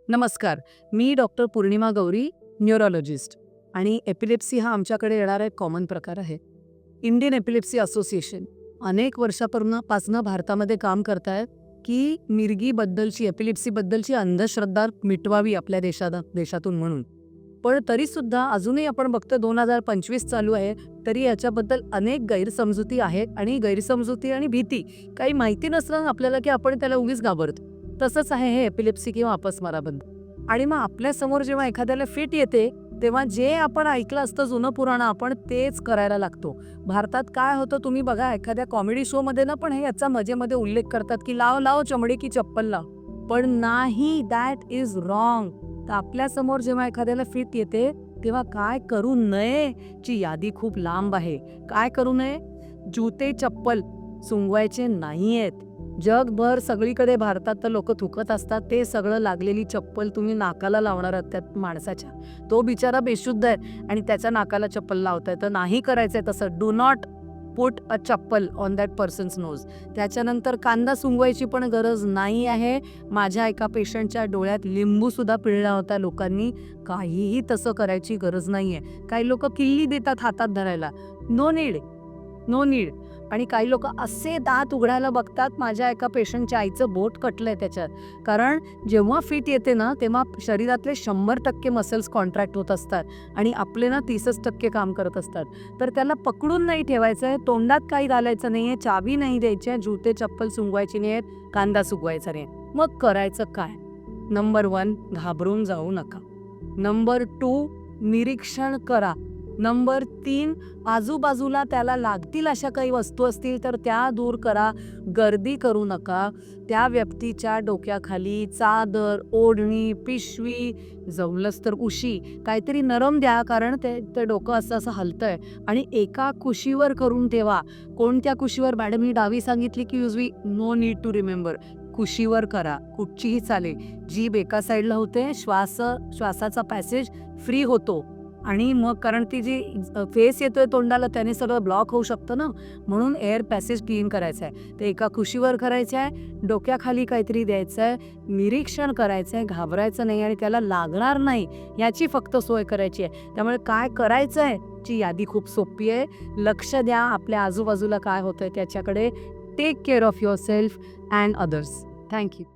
नमस्कार. मी doctor Purnima Gauri, neurologist. आणि epilepsy हा आमच्याकडे येणारा एक कॉमन प्रकार आहे. इंडियन एपिलेप्सी असोसिएशन अनेक वर्षापासून भारतामध्ये काम करतायत की मिरगीबद्दलची, एपिलेप्सीबद्दलची अंधश्रद्धा मिटवावी आपल्या देशातून म्हणून. पण तरीसुद्धा अजूनही आपण बघतो 2025 चालू आहे, तरी याच्याबद्दल अनेक गैरसमजुती आहेत आणि गैरसमजुती आणि भीती काही माहिती नसलं आपल्याला की आपण त्याला उगीच घाबरतो. तसंच आहे हे एपिलेप्सी किंवा अपस्माराबद्दल. आणि मग आपल्यासमोर जेव्हा एखाद्याला फिट येते, तेव्हा जे आपण ऐकलं असतं जुनं पुराणं आपण तेच करायला लागतो. भारतात काय होतं तुम्ही बघा, एखाद्या कॉमेडी शोमध्ये ना पण हे याचा मजेमध्ये उल्लेख करतात की लाव लाव चमडी की चप्पल लाव. पण नाही, दॅट इज रॉंग. तर आपल्यासमोर जेव्हा एखाद्याला फिट येते तेव्हा काय करू नये ची यादी खूप लांब आहे. काय करू नये? जुते चप्पल सुंगवायचे नाहीयेत. जगभर सगळीकडे भारतात तर लोक थुकत असतात, ते सगळं लागलेली चप्पल तुम्ही नाकाला लावणार आहात त्या माणसाच्या. तो बिचारा बेशुद्ध आहे आणि त्याच्या नाकाला चप्पल लावताय, तर नाही करायचंय तसं. डू नॉट पुट अ चप्पल ऑन दॅट पर्सन्स नोज. त्याच्यानंतर कांदा सुंगवायची पण गरज नाही आहे. माझ्या एका पेशंटच्या डोळ्यात लिंबू सुद्धा पिळला होता लोकांनी. काहीही तसं करायची गरज नाहीये. काही लोक किल्ली देतात हातात धरायला. No need, no need. आणि काही लोक असे दात उघडायला बघतात. माझ्या एका पेशंटच्या आईचं बोट कटलंय त्याच्यात. कारण जेव्हा फिट येते ना तेव्हा शरीरातले 100% मसल्स कॉन्ट्रॅक्ट होत असतात आणि आपले ना 30% काम करत असतात. तर त्याला पकडून नाही ठेवायचं आहे, तोंडात काही घालायचं नाही आहे, चावी नाही द्यायची आहे, जुते चप्पल सुंगवायची नाही आहेत, कांदा सुकवायचा नाही. मग करायचं काय? नंबर 1, घाबरून जाऊ नका. नंबर 2, निरीक्षण करा. नंबर 3, आजूबाजूला त्याला लागतील अशा काही वस्तू असतील तर त्या दूर करा. गर्दी करू नका. त्या व्यक्तीच्या डोक्याखाली चादर, ओढणी, पिशवी, जमलंच तर उशी काहीतरी नरम द्या, कारण ते डोकं असं असं हलतंय. आणि एका कुशीवर करून ठेवा. कोणत्या कुशीवर? मॅडम ही डावी सांगितली की उजवी? No need to remember. कुशीवर करा, कुठचीही चालेल. जीभ एका साईडला होते, श्वासाचा पॅसेज फ्री होतो. आणि मग कारण ती जी फेस येतोय तोंडाला त्याने सगळं ब्लॉक होऊ शकतं ना, म्हणून एअर पॅसेज क्लीन करायचं आहे. ते एका कुशीवर करायचं आहे, डोक्याखाली काहीतरी द्यायचं आहे, निरीक्षण करायचं आहे, घाबरायचं नाही आणि त्याला लागणार नाही याची फक्त सोय करायची आहे. त्यामुळे काय करायचं आहे ची यादी खूप सोपी आहे. लक्ष द्या आपल्या आजूबाजूला काय होतंय त्याच्याकडे. Take care of yourself and others. Thank you.